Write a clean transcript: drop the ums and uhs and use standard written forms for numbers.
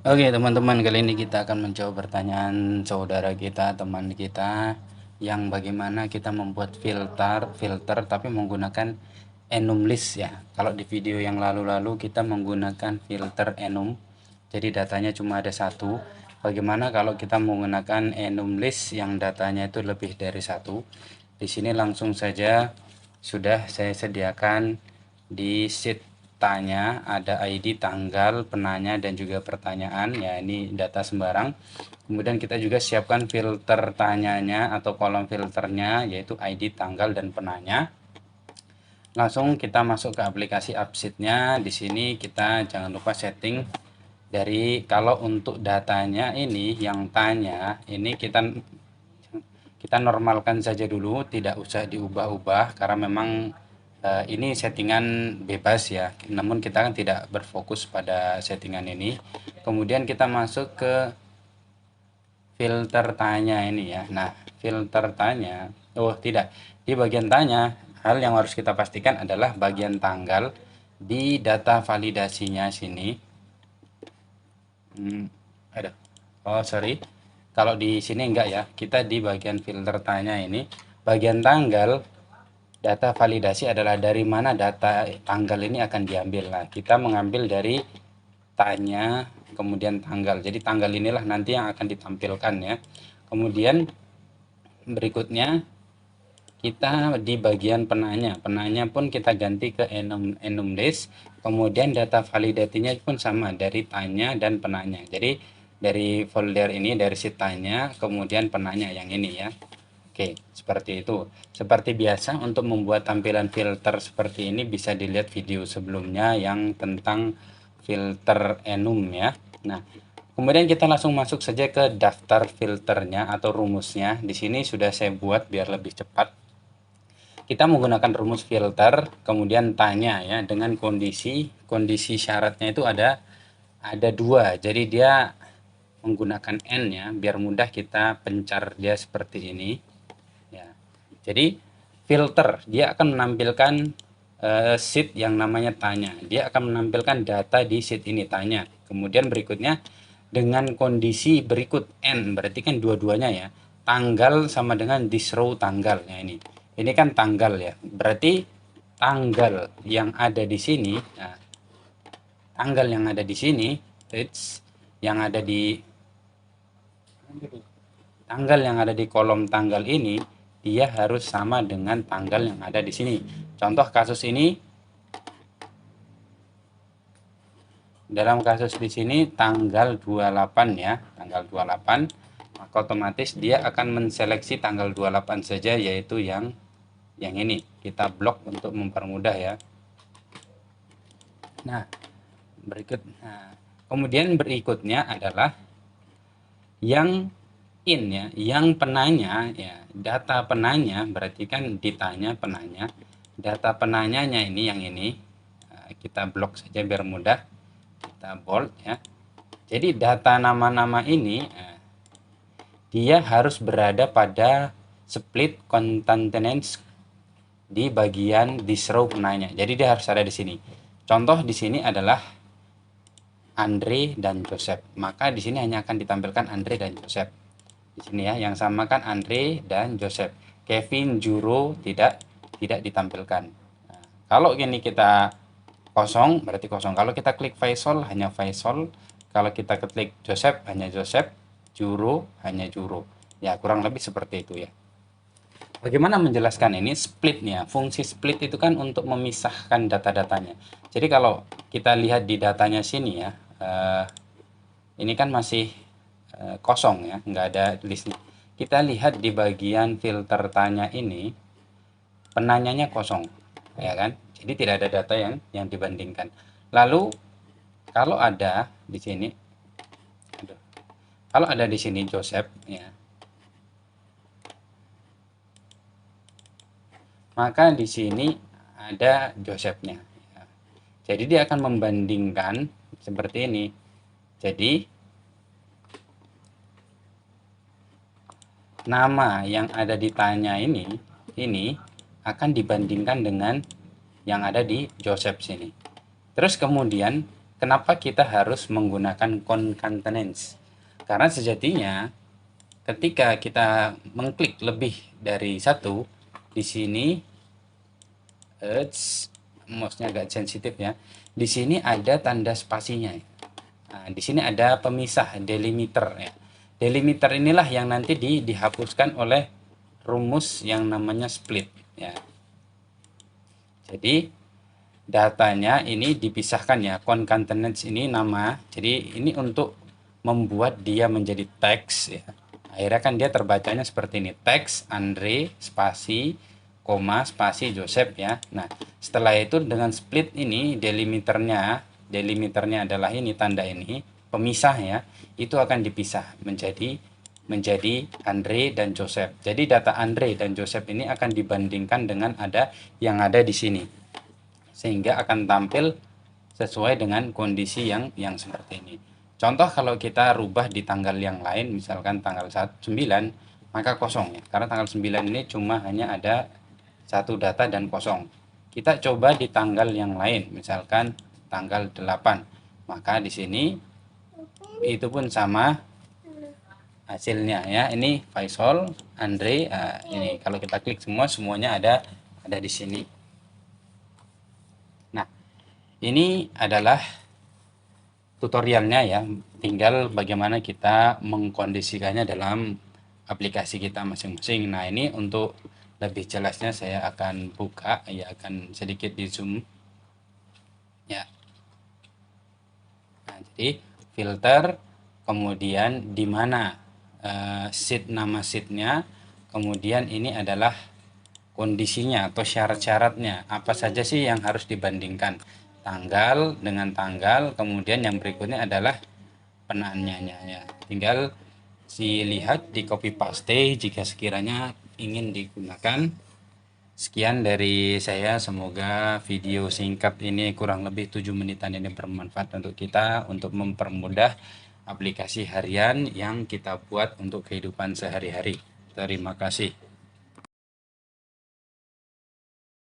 Oke teman-teman, kali ini kita akan mencoba pertanyaan saudara kita, teman kita, yang bagaimana kita membuat filter tapi menggunakan enum list ya. Kalau di video yang lalu-lalu kita menggunakan filter enum, jadi datanya cuma ada satu. Bagaimana kalau kita menggunakan enum list yang datanya itu lebih dari satu? Di sini langsung saja sudah saya sediakan di sheet tanya, ada ID, tanggal, penanya, dan juga pertanyaan. Ya, ini data sembarang. Kemudian kita juga siapkan filter tanyanya atau kolom filternya, yaitu ID, tanggal, dan penanya. Langsung kita masuk ke aplikasi Upsheet-nya. Di sini kita jangan lupa setting dari, kalau untuk datanya ini yang tanya, ini kita normalkan saja dulu, tidak usah diubah-ubah karena memang ini settingan bebas ya. Namun kita kan tidak berfokus pada settingan ini. Kemudian kita masuk ke filter tanya ini ya. Nah, filter tanya, oh tidak, di bagian tanya, hal yang harus kita pastikan adalah bagian tanggal di data validasinya sini. Ada. Oh, sorry. Kalau di sini enggak ya. Kita di bagian filter tanya ini, bagian tanggal, data validasi adalah dari mana data tanggal ini akan diambil. Nah, kita mengambil dari tanya, kemudian tanggal. Jadi tanggal inilah nanti yang akan ditampilkan ya. Kemudian berikutnya kita di bagian penanya. Penanya pun kita ganti ke enum list. Kemudian data validatinya pun sama dari tanya dan penanya. Jadi dari folder ini, dari sheet tanya, kemudian penanya yang ini ya. Oke, seperti itu. Seperti biasa, untuk membuat tampilan filter seperti ini bisa dilihat video sebelumnya yang tentang filter enum ya. Nah, kemudian kita langsung masuk saja ke daftar filternya atau rumusnya. Di sini sudah saya buat biar lebih cepat. Kita menggunakan rumus filter, kemudian tanya ya, dengan kondisi syaratnya itu ada dua. Jadi dia menggunakan n ya, biar mudah kita pencar dia seperti ini. Ya. Jadi filter dia akan menampilkan sheet yang namanya tanya. Dia akan menampilkan data di sheet ini tanya. Kemudian berikutnya dengan kondisi berikut n, berarti kan dua-duanya ya. Tanggal sama dengan this row tanggalnya ini. Ini kan tanggal ya. Berarti tanggal yang ada di sini, nah, tanggal yang ada di sini, yang ada di tanggal yang ada di kolom tanggal ini, dia harus sama dengan tanggal yang ada di sini. Contoh kasus ini, dalam kasus di sini tanggal 28 ya, tanggal 28, maka otomatis dia akan menseleksi tanggal 28 saja, yaitu yang ini. Kita blok untuk mempermudah ya. Nah, kemudian berikutnya adalah yang in ya, yang penanya ya, data penanya berarti kan ditanya penanya, data penanyanya ini yang ini. Kita blok saja biar mudah, kita bold ya. Jadi data nama-nama ini dia harus berada pada split concatenance di bagian this row penanya. Jadi dia harus ada di sini. Contoh di sini adalah Andre dan Joseph. Maka di sini hanya akan ditampilkan Andre dan Joseph. Di sini ya, yang sama kan Andre dan Joseph. Kevin, Juro tidak ditampilkan. Nah, kalau ini kita kosong berarti kosong. Kalau kita klik Faisal hanya Faisal. Kalau kita klik Joseph hanya Joseph. Juro hanya Juro. Ya, kurang lebih seperti itu ya. Bagaimana menjelaskan ini splitnya? Fungsi split itu kan untuk memisahkan data-datanya. Jadi kalau kita lihat di datanya sini ya, ini kan masih kosong ya, nggak ada listnya. Kita lihat di bagian filter tanya ini, penanyanya kosong, ya kan? Jadi tidak ada data yang dibandingkan. Lalu kalau ada di sini, kalau ada di sini Joseph, ya, maka di sini ada Josephnya. Ya. Jadi dia akan membandingkan seperti ini. Jadi nama yang ada di tanya ini akan dibandingkan dengan yang ada di Joseph sini. Terus kemudian kenapa kita harus menggunakan concatenance? Karena sejatinya ketika kita mengklik lebih dari satu, di sini mouse-nya agak sensitif ya. Di sini ada tanda spasinya. Nah, di sini ada pemisah delimiter ya. Delimiter inilah yang nanti dihapuskan oleh rumus yang namanya split ya. Jadi datanya ini dipisahkan ya. Concatenance ini nama. Jadi ini untuk membuat dia menjadi teks ya. Akhirnya kan dia terbacanya seperti ini. Teks Andre spasi koma spasi Joseph ya. Nah, setelah itu dengan split ini delimiternya adalah ini tanda ini pemisah ya. Itu akan dipisah menjadi Andre dan Joseph. Jadi data Andre dan Joseph ini akan dibandingkan dengan yang ada di sini. Sehingga akan tampil sesuai dengan kondisi yang seperti ini. Contoh kalau kita rubah di tanggal yang lain, misalkan tanggal 9, maka kosong ya. Karena tanggal 9 ini cuma hanya ada satu data dan kosong. Kita coba di tanggal yang lain, misalkan tanggal 8. Maka di sini itu pun sama hasilnya ya. Ini Faisal, Andre, ini kalau kita klik semuanya ada di sini. Nah, ini adalah tutorialnya ya, tinggal bagaimana kita mengkondisikannya dalam aplikasi kita masing-masing. Nah, ini untuk lebih jelasnya saya akan buka ya, akan sedikit di zoom ya. Nah, jadi filter, kemudian di mana sheet, nama sheetnya, kemudian ini adalah kondisinya atau syarat-syaratnya, apa saja sih yang harus dibandingkan, tanggal dengan tanggal, kemudian yang berikutnya adalah penanyanya ya. Tinggal lihat di copy paste jika sekiranya ingin digunakan. Sekian dari saya, semoga video singkat ini kurang lebih 7 menitan ini bermanfaat untuk kita untuk mempermudah aplikasi harian yang kita buat untuk kehidupan sehari-hari. Terima kasih.